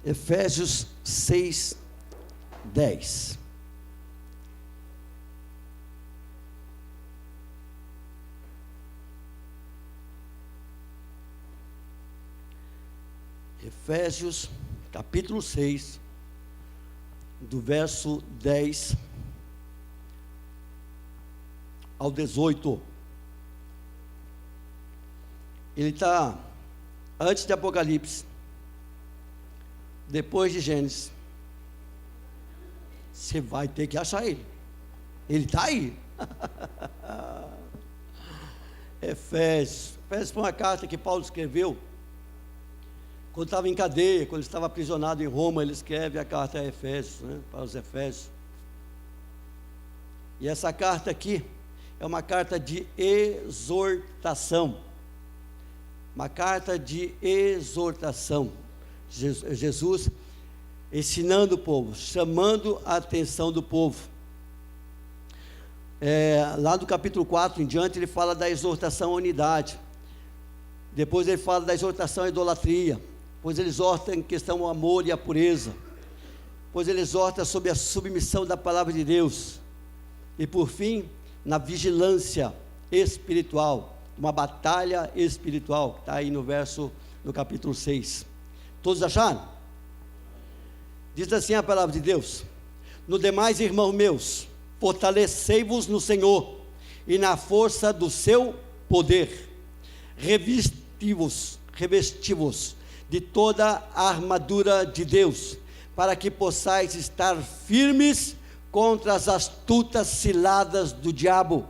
Efésios 6, 10. Efésios, capítulo 6, do verso 10 ao 18. Ele está antes de Apocalipse, depois de Gênesis. Você vai ter que achar ele. Ele está aí. Efésios foi uma carta que Paulo escreveu quando estava em cadeia, quando estava aprisionado em Roma. Ele escreve a carta a Efésios, para os Efésios. E essa carta aqui é uma carta de exortação. Uma carta de exortação. Jesus ensinando o povo, chamando a atenção do povo. Lá do capítulo 4 em diante, ele fala da exortação à unidade. Depois ele fala da exortação à idolatria. Depois ele exorta em questão ao amor e à pureza. Depois ele exorta sobre a submissão da palavra de Deus. E por fim, na vigilância espiritual. Uma batalha espiritual, que está aí no capítulo 6. Todos acharam? Diz assim a palavra de Deus: no demais, irmãos meus, fortalecei-vos no Senhor e na força do seu poder, revesti-vos de toda a armadura de Deus, para que possais estar firmes contra as astutas ciladas do diabo,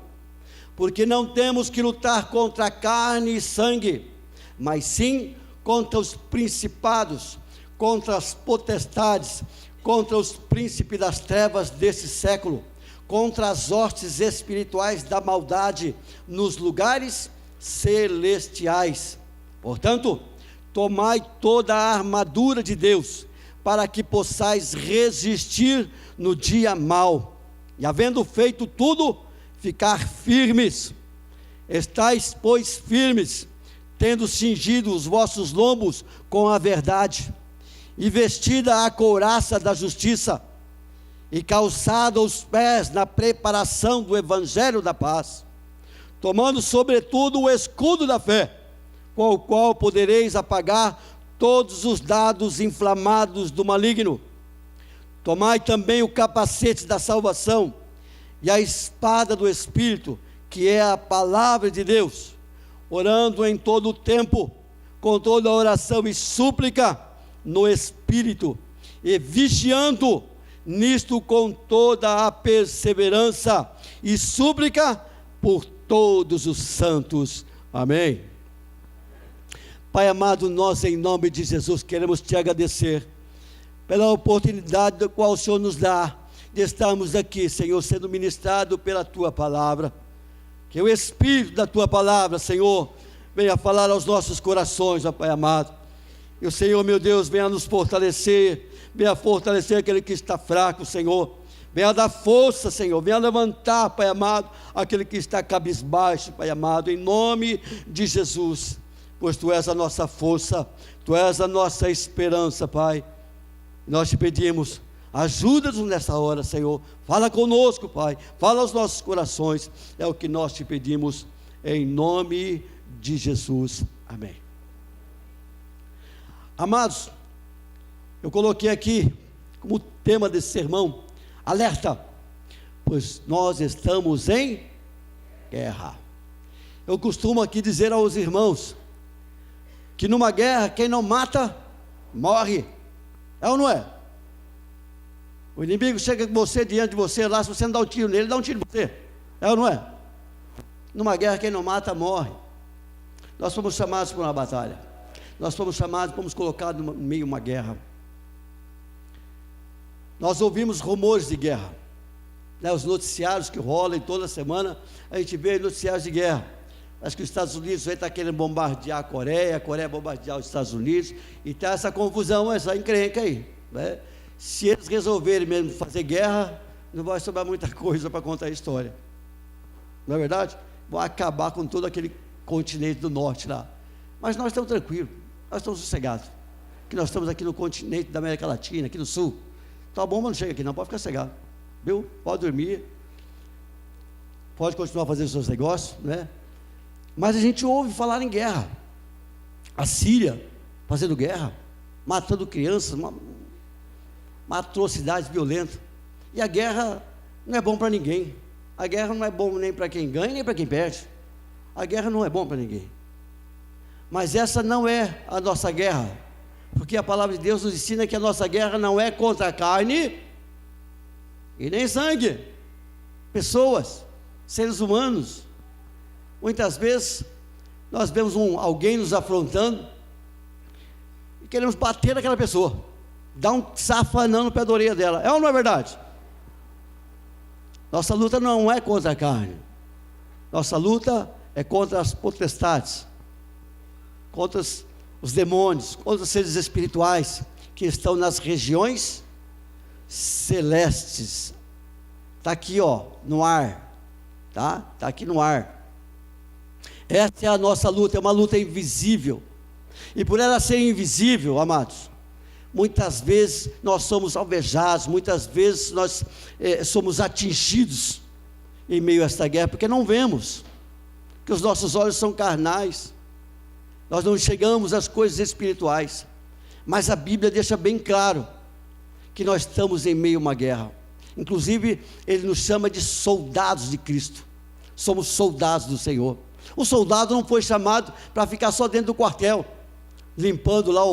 porque não temos que lutar contra carne e sangue, mas sim contra os principados, contra as potestades, contra os príncipes das trevas desse século, contra as hostes espirituais da maldade nos lugares celestiais. Portanto, tomai toda a armadura de Deus, para que possais resistir no dia mau, e havendo feito tudo, ficar firmes. Estais, pois, firmes, tendo cingido os vossos lombos com a verdade, e vestida a couraça da justiça, e calçada os pés na preparação do evangelho da paz, tomando sobretudo o escudo da fé, com o qual podereis apagar todos os dardos inflamados do maligno. Tomai também o capacete da salvação, e a espada do Espírito, que é a palavra de Deus, orando em todo o tempo, com toda oração e súplica no Espírito, e vigiando nisto com toda a perseverança e súplica por todos os santos. Amém. Pai amado, nós em nome de Jesus queremos te agradecer pela oportunidade da qual o Senhor nos dá de estarmos aqui, Senhor, sendo ministrado pela tua palavra. Que o Espírito da tua palavra, Senhor, venha falar aos nossos corações, ó Pai amado. E o Senhor, meu Deus, venha nos fortalecer, venha fortalecer aquele que está fraco, Senhor. Venha dar força, Senhor, venha levantar, Pai amado, aquele que está cabisbaixo, Pai amado, em nome de Jesus. Pois Tu és a nossa força, Tu és a nossa esperança, Pai. Nós te pedimos, ajuda-nos nessa hora, Senhor. Fala conosco, Pai, fala aos nossos corações. É o que nós te pedimos, em nome de Jesus. Amém. Amados, eu coloquei aqui como tema desse sermão, alerta, pois nós estamos em guerra. Eu costumo aqui dizer aos irmãos que numa guerra, quem não mata, morre. É ou não é? O inimigo chega com você, diante de você lá, se você não dá um tiro nele, ele dá um tiro em você. É ou não é? Numa guerra, quem não mata, morre. Nós fomos chamados para uma batalha. Nós fomos chamados, fomos colocados no meio de uma guerra. Nós ouvimos rumores de guerra, os noticiários que rolam toda semana, a gente vê noticiários de guerra. Acho que os Estados Unidos está querendo bombardear a Coreia bombardear os Estados Unidos, e está essa confusão, essa encrenca aí, né? Se eles resolverem mesmo fazer guerra, não vai sobrar muita coisa para contar a história, não é verdade? Vão acabar com todo aquele continente do norte lá, mas nós estamos tranquilos, nós estamos sossegados. que nós estamos aqui no continente da América Latina, aqui no sul. Tá bom, mas não chega aqui não, pode ficar cegado, viu? Pode dormir, pode continuar fazendo os seus negócios, né? Mas a gente ouve falar em guerra. A Síria fazendo guerra, matando crianças, uma atrocidade violenta. E a guerra não é bom para ninguém. A guerra não é bom nem para quem ganha, nem para quem perde. A guerra não é bom para ninguém. Mas essa não é a nossa guerra, porque a palavra de Deus nos ensina que a nossa guerra não é contra a carne e nem sangue, pessoas, seres humanos. Muitas vezes nós vemos alguém nos afrontando e queremos bater naquela pessoa, dar um safanão no pé da orelha dela. É ou não é verdade? Nossa luta não é contra a carne, nossa luta é contra as potestades, contra os demônios, contra os seres espirituais que estão nas regiões celestes. Está aqui, ó, no ar, tá? Está aqui no ar. Essa é a nossa luta, é uma luta invisível. E por ela ser invisível, amados, muitas vezes nós somos alvejados, muitas vezes nós somos atingidos em meio a esta guerra, porque não vemos, porque os nossos olhos são carnais, nós não chegamos às coisas espirituais. Mas a Bíblia deixa bem claro que nós estamos em meio a uma guerra. Inclusive, ele nos chama de soldados de Cristo. Somos soldados do Senhor. O soldado não foi chamado para ficar só dentro do quartel, limpando lá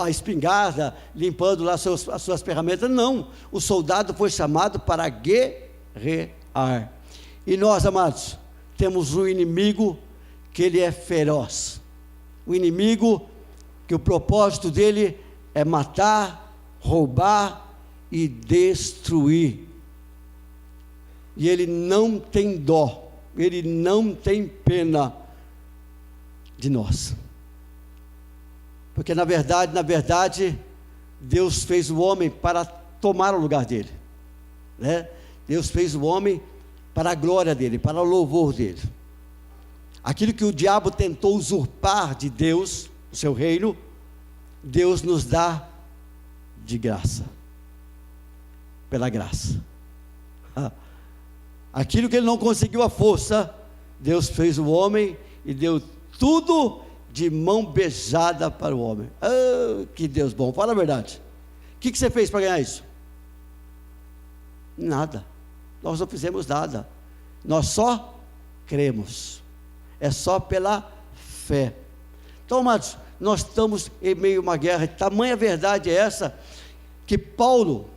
a espingarda, limpando lá as suas ferramentas. Não, o soldado foi chamado para guerrear. E nós, amados, temos um inimigo que ele é feroz. O inimigo que o propósito dele é matar, roubar e destruir. E ele não tem dó, ele não tem pena de nós. Porque na verdade, Deus fez o homem para tomar o lugar dele, né? Deus fez o homem para a glória dele, para o louvor dele. Aquilo que o diabo tentou usurpar de Deus, o seu reino, Deus nos dá de graça, pela graça. Aquilo que ele não conseguiu à força, Deus fez o homem e deu tudo de mão beijada para o homem. Oh, que Deus bom, fala a verdade. O que você fez para ganhar isso? Nada. Nós não fizemos nada. Nós só cremos. É só pela fé. Então, amados, nós estamos em meio a uma guerra. Tamanha verdade é essa, que Paulo,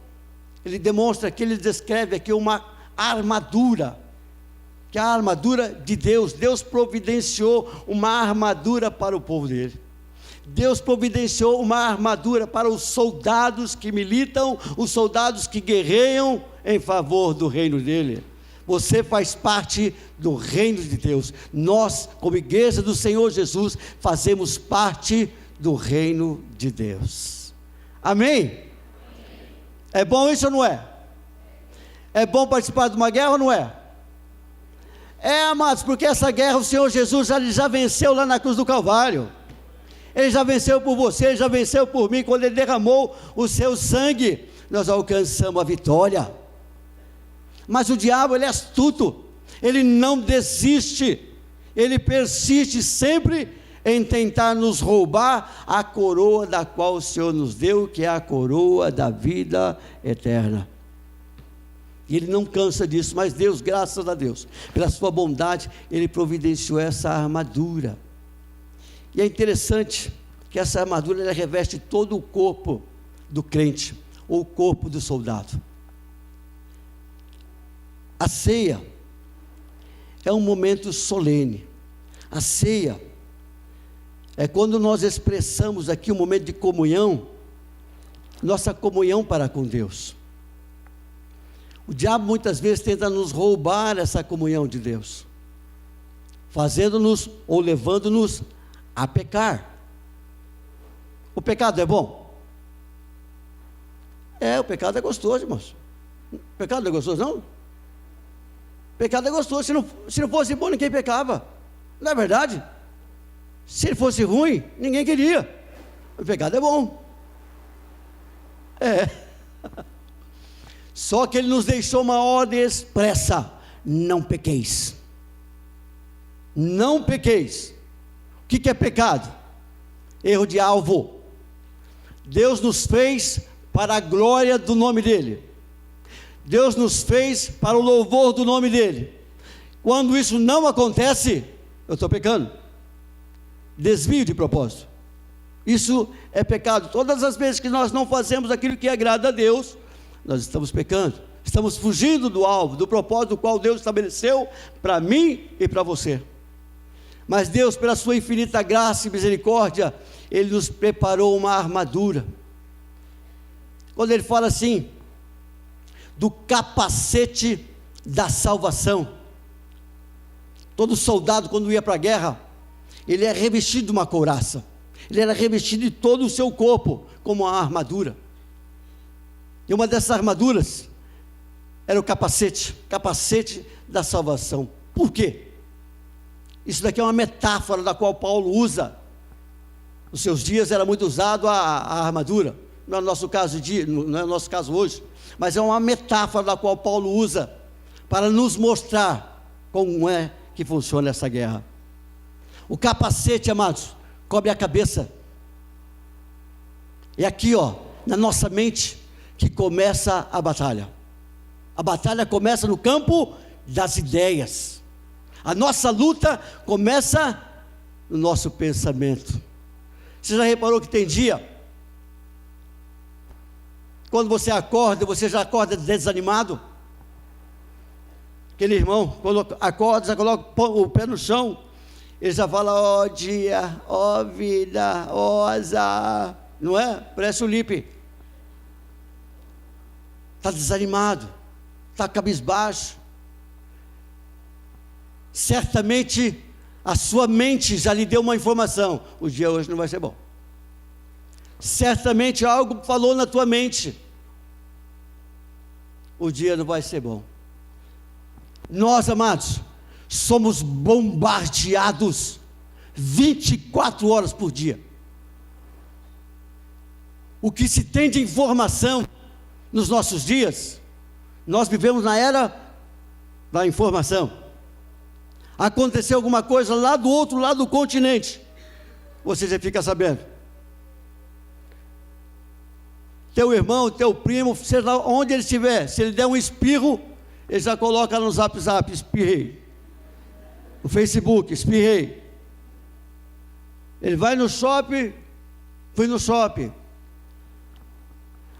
ele demonstra aqui, ele descreve aqui uma armadura, que é a armadura de Deus. Deus providenciou uma armadura para o povo dele. Deus providenciou uma armadura para os soldados que militam, os soldados que guerreiam em favor do reino dele. Você faz parte do reino de Deus. Nós, como igreja do Senhor Jesus, fazemos parte do reino de Deus. Amém? É bom isso ou não é? É bom participar de uma guerra ou não é? É, amados, porque essa guerra o Senhor Jesus já venceu lá na cruz do Calvário. Ele já venceu por você, ele já venceu por mim. Quando ele derramou o seu sangue, nós alcançamos a vitória. Mas o diabo, ele é astuto, ele não desiste, ele persiste sempre em tentar nos roubar a coroa da qual o Senhor nos deu, que é a coroa da vida eterna. E ele não cansa disso, mas Deus, graças a Deus, pela sua bondade, ele providenciou essa armadura. E é interessante que essa armadura, ela reveste todo o corpo do crente, ou o corpo do soldado. A ceia é um momento solene. A ceia é quando nós expressamos aqui um momento de comunhão, nossa comunhão para com Deus. O diabo muitas vezes tenta nos roubar essa comunhão de Deus, fazendo-nos ou levando-nos a pecar. O pecado é bom? O pecado é gostoso, irmãos. O pecado não é gostoso, não? Pecado é gostoso. Se não fosse bom, ninguém pecava. Não é verdade? Se ele fosse ruim, ninguém queria. O pecado é bom. É. Só que ele nos deixou uma ordem expressa: não pequeis. Não pequeis. O que é pecado? Erro de alvo. Deus nos fez para a glória do nome dEle. Deus nos fez para o louvor do nome dEle. Quando isso não acontece, eu estou pecando. Desvio de propósito. Isso é pecado. Todas as vezes que nós não fazemos aquilo que agrada a Deus, nós estamos pecando. Estamos fugindo do alvo, do propósito do qual Deus estabeleceu para mim e para você. Mas Deus, pela sua infinita graça e misericórdia, Ele nos preparou uma armadura. Quando Ele fala assim, do capacete da salvação. Todo soldado, quando ia para a guerra, ele é revestido de uma couraça. Ele era revestido de todo o seu corpo, como uma armadura. E uma dessas armaduras era o capacete da salvação. Por quê? Isso daqui é uma metáfora da qual Paulo usa. Nos seus dias era muito usado a armadura. Não é o nosso caso não é o nosso caso hoje, mas é uma metáfora da qual Paulo usa para nos mostrar como é que funciona essa guerra. O capacete, amados, cobre a cabeça. É aqui, na nossa mente, que começa a batalha. A batalha começa no campo das ideias. A nossa luta começa no nosso pensamento. Você já reparou que tem dia, quando você já acorda desanimado? Aquele irmão, quando acorda, já coloca o pé no chão, ele já fala: ó dia, ó vida, ó azar, não é? Parece o Lipe. Está desanimado, está cabisbaixo. Certamente a sua mente já lhe deu uma informação: o dia hoje não vai ser bom. Certamente algo falou na tua mente: o dia não vai ser bom. Nós, amados, somos bombardeados 24 horas por dia. O que se tem de informação nos nossos dias, nós vivemos na era da informação. Aconteceu alguma coisa lá do outro lado do continente, você já fica sabendo. Teu irmão, teu primo, seja onde ele estiver, se ele der um espirro, ele já coloca no zap, espirrei. No Facebook, espirrei. Ele vai no shopping, fui no shopping.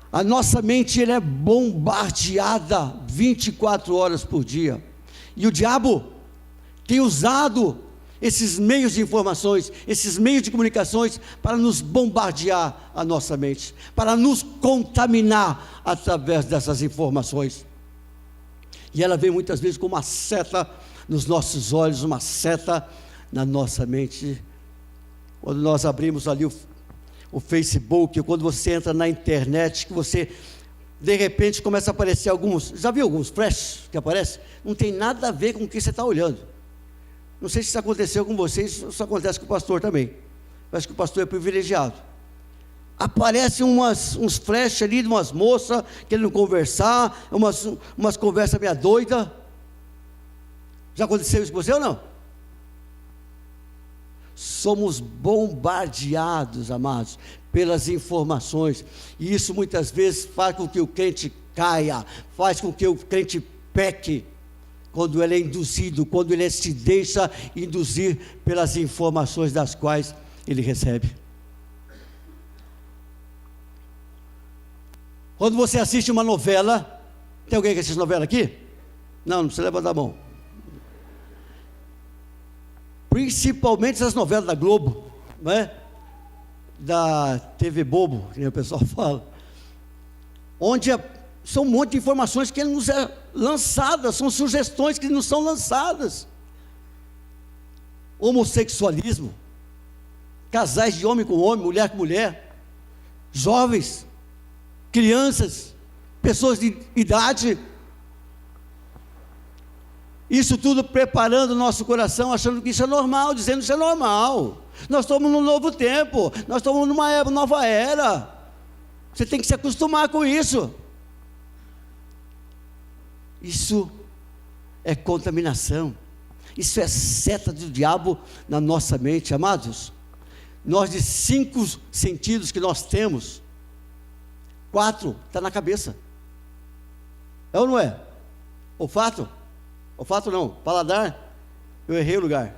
A nossa mente é bombardeada 24 horas por dia. E o diabo tem usado esses meios de informações, esses meios de comunicações, para nos bombardear a nossa mente, para nos contaminar através dessas informações. E ela vem muitas vezes com uma seta nos nossos olhos, uma seta na nossa mente. Quando nós abrimos ali o Facebook, quando você entra na internet, que você de repente começa a aparecer alguns, já viu alguns flashes que aparecem? Não tem nada a ver com o que você está olhando. Não sei se isso aconteceu com vocês, isso acontece com o pastor também. Parece que o pastor é privilegiado. Aparecem uns flashes ali de umas moças querendo conversar, umas conversas meio doidas. Já aconteceu isso com você ou não? Somos bombardeados, amados, pelas informações, e isso muitas vezes faz com que o crente caia, faz com que o crente peque, quando ele é induzido, quando ele se deixa induzir pelas informações das quais ele recebe. Quando você assiste uma novela, tem alguém que assiste novela aqui? Não precisa levantar a mão. Principalmente essas novelas da Globo, não é? Da TV Bobo, que o pessoal fala, onde são um monte de informações que nos é lançadas, são sugestões que nos são lançadas. Homossexualismo, casais de homem com homem, mulher com mulher, jovens, crianças, pessoas de idade. Isso tudo preparando o nosso coração, achando que isso é normal, dizendo que isso é normal. Nós estamos num novo tempo, nós estamos numa nova era. Você tem que se acostumar com isso. Isso é contaminação. Isso é seta do diabo na nossa mente, amados. Nós, de 5 sentidos que nós temos, 4 está na cabeça. É ou não é? Olfato? Olfato não, paladar. Eu errei o lugar.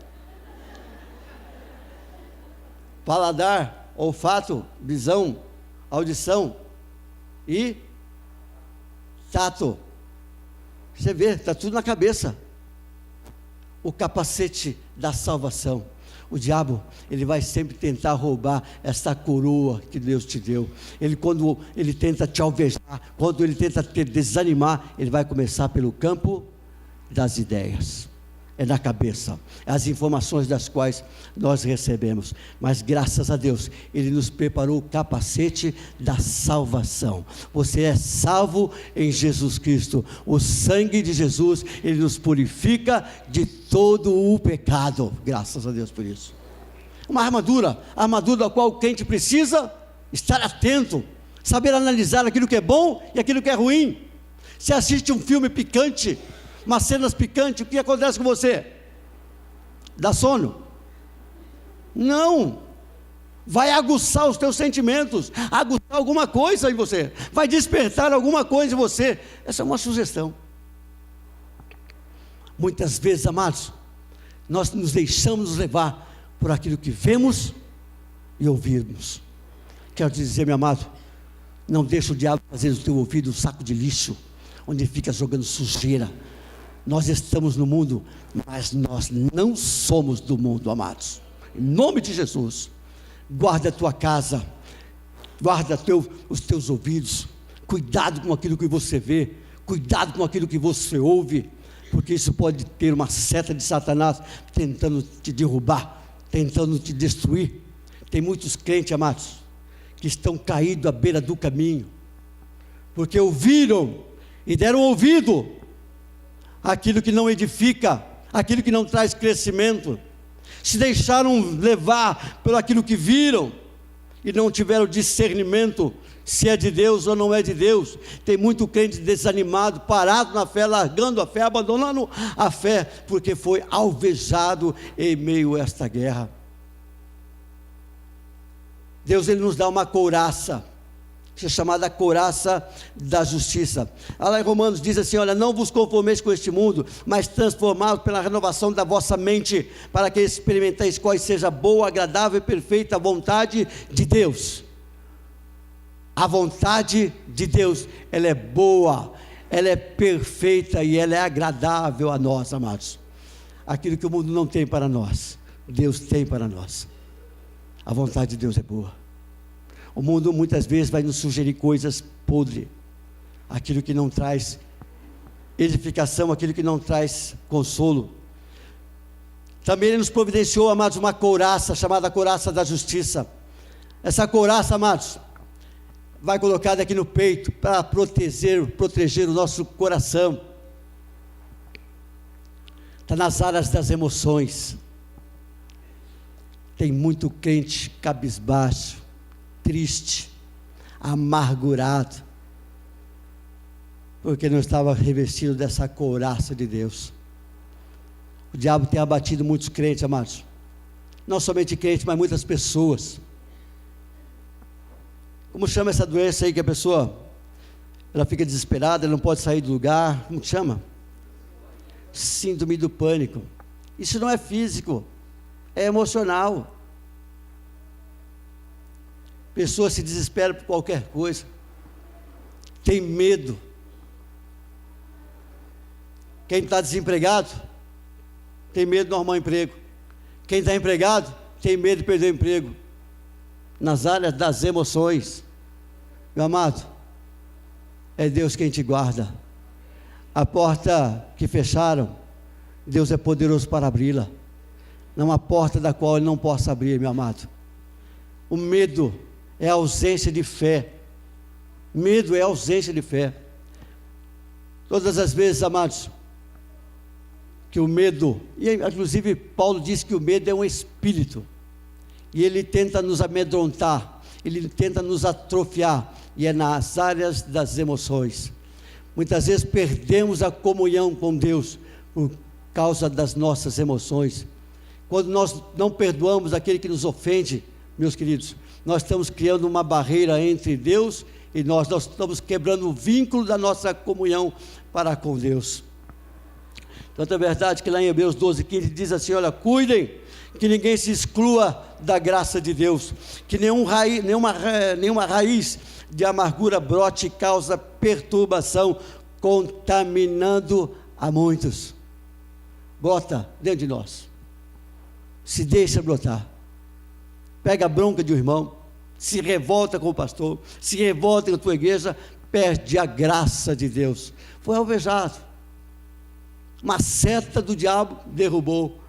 Paladar, olfato, visão, audição e tato. Você vê, está tudo na cabeça. O capacete da salvação. O diabo, ele vai sempre tentar roubar essa coroa que Deus te deu. Quando ele tenta te alvejar, quando ele tenta te desanimar, ele vai começar pelo campo das ideias. É na cabeça, as informações das quais nós recebemos. Mas graças a Deus, Ele nos preparou o capacete da salvação. Você é salvo em Jesus Cristo. O sangue de Jesus, Ele nos purifica de todo o pecado. Graças a Deus por isso. Uma armadura, a armadura da qual o crente precisa estar atento, saber analisar aquilo que é bom e aquilo que é ruim. Você assiste um filme picante, umas cenas picantes, o que acontece com você? Dá sono? Não. Vai aguçar os teus sentimentos, aguçar alguma coisa em você, vai despertar alguma coisa em você. Essa é uma sugestão. Muitas vezes, amados, nós nos deixamos levar por aquilo que vemos e ouvimos. Quero te dizer, meu amado, não deixa o diabo fazer do teu ouvido um saco de lixo, onde ele fica jogando sujeira. Nós estamos no mundo, mas nós não somos do mundo, amados. Em nome de Jesus, guarda a tua casa, guarda os teus ouvidos, cuidado com aquilo que você vê, cuidado com aquilo que você ouve, porque isso pode ter uma seta de Satanás tentando te derrubar, tentando te destruir. Tem muitos crentes, amados, que estão caídos à beira do caminho, porque ouviram e deram ouvido aquilo que não edifica, aquilo que não traz crescimento, se deixaram levar por aquilo que viram, e não tiveram discernimento, se é de Deus ou não é de Deus. Tem muito crente desanimado, parado na fé, largando a fé, abandonando a fé, porque foi alvejado em meio a esta guerra. Deus, Ele nos dá uma couraça, chamada couraça da justiça. Lá em Romanos diz assim, olha, não vos conformeis com este mundo, mas transformados pela renovação da vossa mente, para que experimenteis qual seja a boa, agradável e perfeita vontade de Deus. A vontade de Deus, ela é boa, ela é perfeita e ela é agradável a nós, amados. Aquilo que o mundo não tem para nós, Deus tem para nós. A vontade de Deus é boa. O mundo muitas vezes vai nos sugerir coisas podres, aquilo que não traz edificação, aquilo que não traz consolo. Também Ele nos providenciou, amados, uma couraça, chamada couraça da justiça. Essa couraça, amados, vai colocada aqui no peito, para proteger o nosso coração. Está nas áreas das emoções. Tem muito crente cabisbaixo, triste, amargurado, porque não estava revestido dessa couraça de Deus. O diabo tem abatido muitos crentes, amados, não somente crentes, mas muitas pessoas. Como chama essa doença aí que a pessoa, ela fica desesperada, ela não pode sair do lugar, como chama? Síndrome do pânico. Isso não é físico, é emocional. Pessoa se desespera por qualquer coisa, tem medo. Quem está desempregado, tem medo de arrumar um emprego. Quem está empregado, tem medo de perder o emprego. Nas áreas das emoções, meu amado, é Deus quem te guarda. A porta que fecharam, Deus é poderoso para abri-la. Não há porta da qual Ele não possa abrir, meu amado. O medo é a ausência de fé. Medo é a ausência de fé. Todas as vezes, amados, que o medo, e inclusive Paulo diz que o medo é um espírito, e ele tenta nos amedrontar, ele tenta nos atrofiar, e é nas áreas das emoções. Muitas vezes perdemos a comunhão com Deus por causa das nossas emoções. Quando nós não perdoamos aquele que nos ofende, meus queridos, nós estamos criando uma barreira entre Deus e nós estamos quebrando o vínculo da nossa comunhão para com Deus. Tanto é verdade que lá em Hebreus 12:15 diz assim: olha, cuidem que ninguém se exclua da graça de Deus, que nenhuma raiz de amargura brote e causa perturbação, contaminando a muitos. Brota dentro de nós, se deixa brotar, pega a bronca de um irmão, se revolta com o pastor, se revolta com a tua igreja, perde a graça de Deus. Foi alvejado, uma seta do diabo derrubou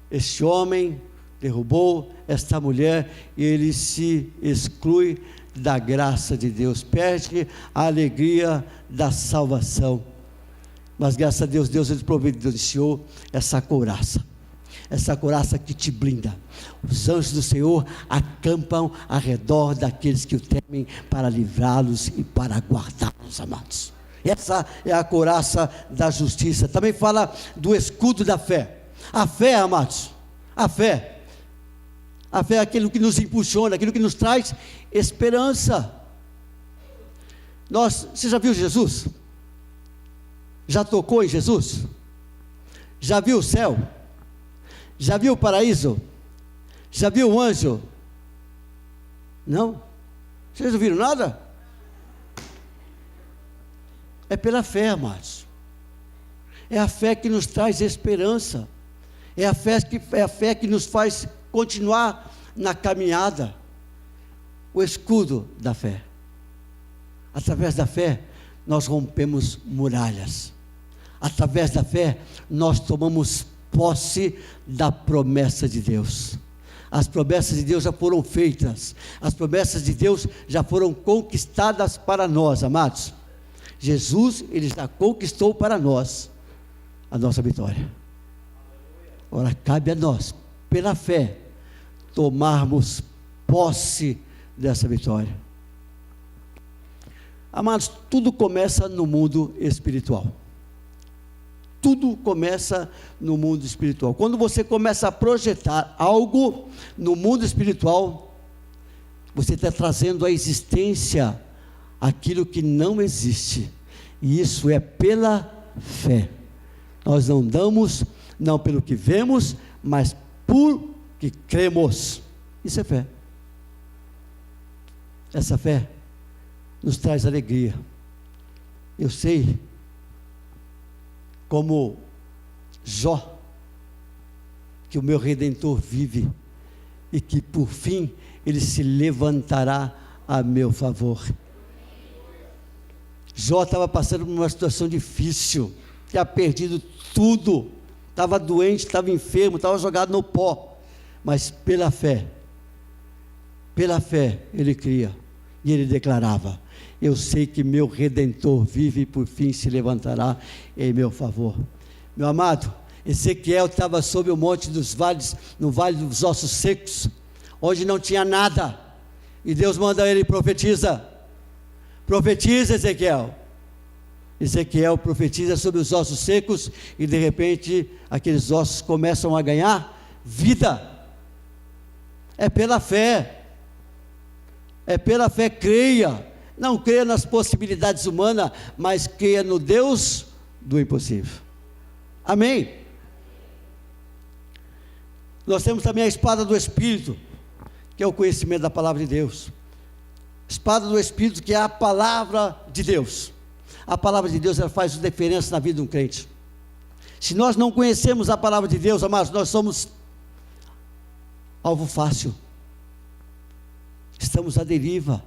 este homem, derrubou esta mulher, e ele se exclui da graça de Deus, perde a alegria da salvação. Mas graças a Deus, Deus ele providenciou essa couraça que te blinda. Os anjos do Senhor acampam ao redor daqueles que o temem, para livrá-los e para guardá-los, amados. Essa é a couraça da justiça. Também fala do escudo da fé. A fé, amados, a fé é aquilo que nos impulsiona, aquilo que nos traz esperança. Você já viu Jesus? Já tocou em Jesus? Já viu o céu? Já viu o paraíso? Já viu o anjo? Não? Vocês não viram nada? É pela fé, amados. É a fé que nos traz esperança. É a fé que nos faz continuar na caminhada. O escudo da fé. Através da fé, nós rompemos muralhas. Através da fé, nós tomamos posse da promessa de Deus. As promessas de Deus já foram feitas. As promessas de Deus já foram conquistadas para nós, amados. Jesus, ele já conquistou para nós a nossa vitória. Agora cabe a nós, pela fé, tomarmos posse dessa vitória. Amados, tudo começa no mundo espiritual. Tudo começa no mundo espiritual. Quando você começa a projetar algo no mundo espiritual, você está trazendo à existência aquilo que não existe. E isso é pela fé. Nós não damos, não pelo que vemos, mas por que cremos. Isso é fé. Essa fé nos traz alegria. Eu sei, como Jó, que o meu Redentor vive, e que por fim ele se levantará a meu favor. Jó estava passando por uma situação difícil, tinha perdido tudo, estava doente, estava enfermo, estava jogado no pó, mas pela fé ele cria, e ele declarava: eu sei que meu Redentor vive e por fim se levantará em meu favor. Meu amado, Ezequiel estava sob o monte dos vales, no vale dos ossos secos, onde não tinha nada, e Deus manda ele: profetiza, Ezequiel. Ezequiel profetiza sobre os ossos secos, e de repente aqueles ossos começam a ganhar vida. É pela fé, creia. Não creia nas possibilidades humanas, mas creia no Deus do impossível. Amém? Nós temos também a espada do Espírito, que é o conhecimento da palavra de Deus. Espada do Espírito, que é a palavra de Deus. A palavra de Deus, ela faz diferença na vida de um crente. Se nós não conhecemos a palavra de Deus, amados, nós somos alvo fácil. Estamos à deriva.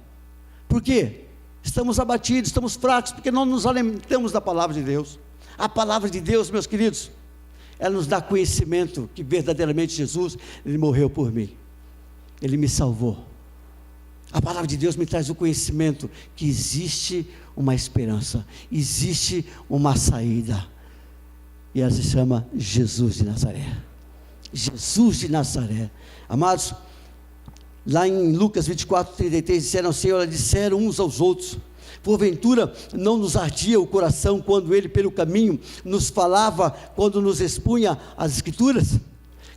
Por quê? Estamos abatidos, estamos fracos, porque não nos alimentamos da palavra de Deus. A palavra de Deus, meus queridos, ela nos dá conhecimento que verdadeiramente Jesus, ele morreu por mim, ele me salvou. A palavra de Deus me traz o conhecimento que existe uma esperança, existe uma saída. e ela se chama Jesus de Nazaré. Jesus de Nazaré. Amados, lá em Lucas 24:33, disseram ao Senhor, disseram uns aos outros: porventura não nos ardia o coração quando Ele pelo caminho nos falava, quando nos expunha as Escrituras?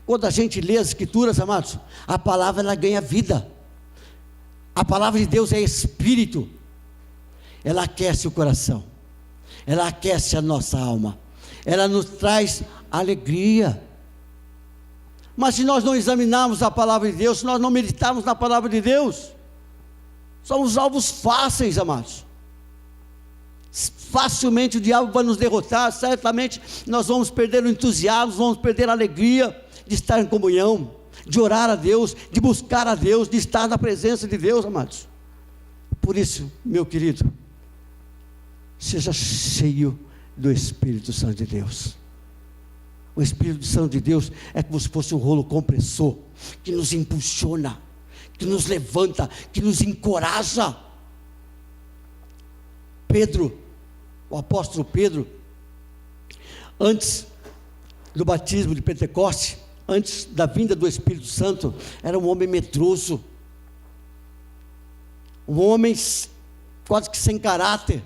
Quando a gente lê as Escrituras, amados, a palavra ela ganha vida. A palavra de Deus é Espírito. Ela aquece o coração, ela aquece a nossa alma, ela nos traz alegria. Mas se nós não examinarmos a palavra de Deus, se nós não meditarmos na palavra de Deus, somos alvos fáceis, amados. Facilmente o diabo vai nos derrotar. Certamente nós vamos perder o entusiasmo, vamos perder a alegria de estar em comunhão, de orar a Deus, de buscar a Deus, de estar na presença de Deus, amados. Por isso, meu querido, seja cheio do Espírito Santo de Deus. O Espírito Santo de Deus é como se fosse um rolo compressor, que nos impulsiona, que nos levanta, que nos encoraja. Pedro, o apóstolo Pedro, antes do batismo de Pentecostes, antes da vinda do Espírito Santo, era um homem medroso, um homem quase que sem caráter.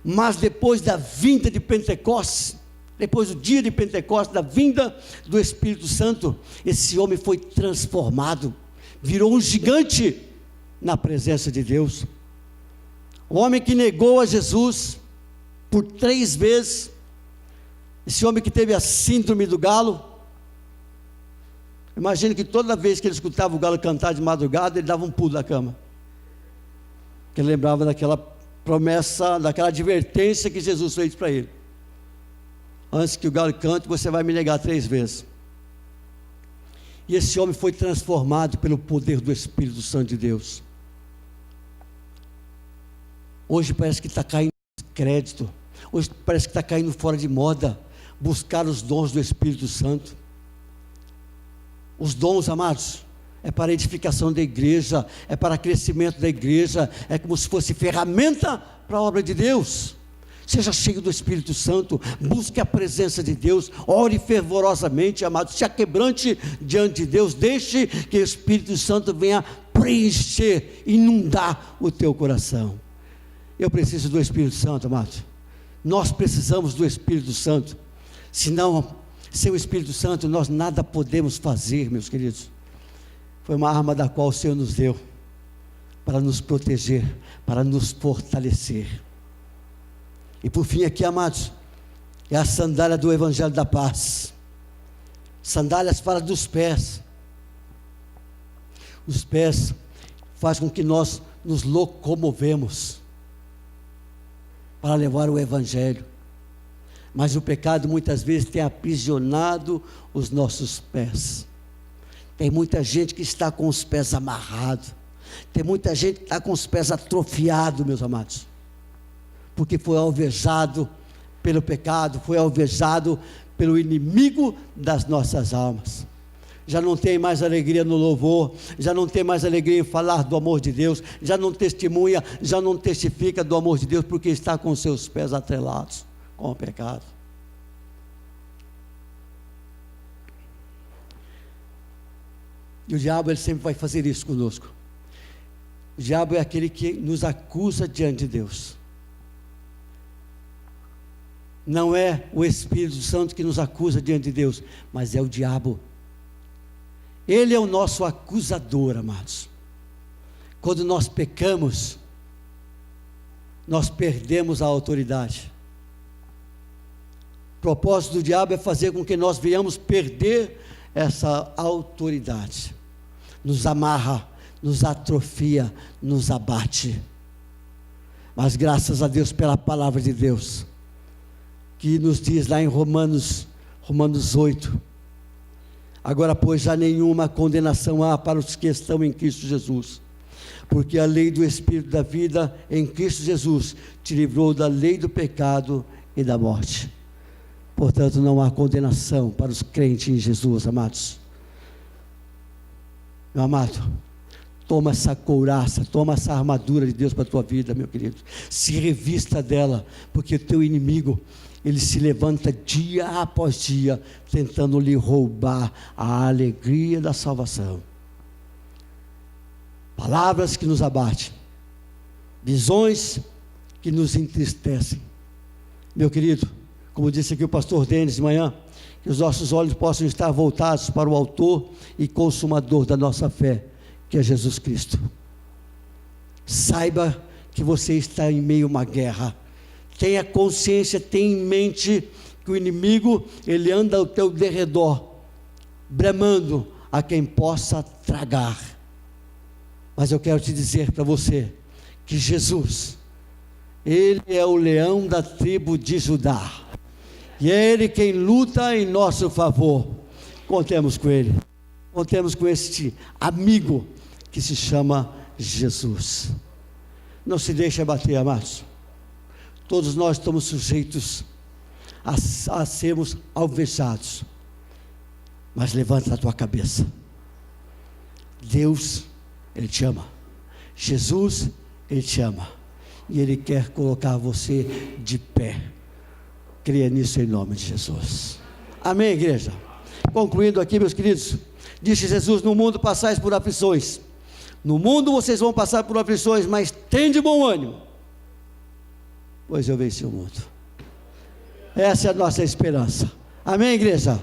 Mas depois da vinda de Pentecostes, depois do dia de Pentecostes, da vinda do Espírito Santo, esse homem foi transformado, virou um gigante na presença de Deus. O homem que negou a Jesus por 3 vezes, esse homem que teve a síndrome do galo. Imagina que toda vez que ele escutava o galo cantar de madrugada, ele dava um pulo da cama, que ele lembrava daquela promessa, daquela advertência que Jesus fez para ele: antes que o galo cante, você vai me negar 3 vezes. E esse homem foi transformado pelo poder do Espírito Santo de Deus. Hoje parece que está caindo crédito, hoje parece que está caindo fora de moda buscar os dons do Espírito Santo. Os dons, amados, é para a edificação da igreja, é para crescimento da igreja, é como se fosse ferramenta para a obra de Deus. Seja cheio do Espírito Santo, busque a presença de Deus, ore fervorosamente, amados, se aquebrante diante de Deus, deixe que o Espírito Santo venha preencher, inundar o teu coração. Eu preciso do Espírito Santo, amados. Nós precisamos do Espírito Santo. Senão, sem o Espírito Santo, nós nada podemos fazer, meus queridos. Foi uma arma da qual o Senhor nos deu, para nos proteger, para nos fortalecer. E por fim aqui, amados, é a sandália do Evangelho da Paz. Sandálias fala dos pés. Os pés fazem com que nós nos locomovemos para levar o Evangelho. Mas o pecado muitas vezes tem aprisionado os nossos pés. Tem muita gente que está com os pés amarrados. Tem muita gente que está com os pés atrofiados, meus amados, porque foi alvejado pelo pecado, foi alvejado pelo inimigo das nossas almas. Já não tem mais alegria no louvor, já não tem mais alegria em falar do amor de Deus, já não testemunha, já não testifica do amor de Deus, porque está com seus pés atrelados com o pecado. E o diabo, ele sempre vai fazer isso conosco. O diabo é aquele que nos acusa diante de Deus. Não é o Espírito Santo que nos acusa diante de Deus, mas é o diabo. Ele é o nosso acusador, amados. Quando nós pecamos, nós perdemos a autoridade. O propósito do diabo é fazer com que nós venhamos perder essa autoridade. Nos amarra, nos atrofia, nos abate. Mas graças a Deus pela palavra de Deus, que nos diz lá em Romanos 8: agora pois já nenhuma condenação há para os que estão em Cristo Jesus, porque a lei do Espírito da vida em Cristo Jesus te livrou da lei do pecado e da morte. Portanto, não há condenação para os crentes em Jesus, amados. Meu amado, toma essa couraça, toma essa armadura de Deus para a tua vida, meu querido. Se revista dela, porque o teu inimigo, ele se levanta dia após dia, tentando lhe roubar a alegria da salvação. Palavras que nos abatem, visões que nos entristecem. Meu querido, como disse aqui o pastor Denis de manhã, que os nossos olhos possam estar voltados para o autor e consumador da nossa fé, que é Jesus Cristo. Saiba que você está em meio a uma guerra. Tenha consciência, tenha em mente que o inimigo, ele anda ao teu derredor, bramando a quem possa tragar. Mas eu quero te dizer para você, que Jesus, ele é o leão da tribo de Judá, e é ele quem luta em nosso favor. Contemos com ele, contemos com este amigo que se chama Jesus. Não se deixe abater, amados. Todos nós estamos sujeitos a sermos alvejados, mas levanta a tua cabeça. Deus, ele te ama. Jesus, ele te ama, e ele quer colocar você de pé. Creia nisso em nome de Jesus. Amém, igreja? Concluindo aqui, meus queridos, disse Jesus: no mundo passais por aflições. No mundo vocês vão passar por aflições, mas tende bom ânimo, pois eu venci o mundo. Essa é a nossa esperança. Amém, igreja?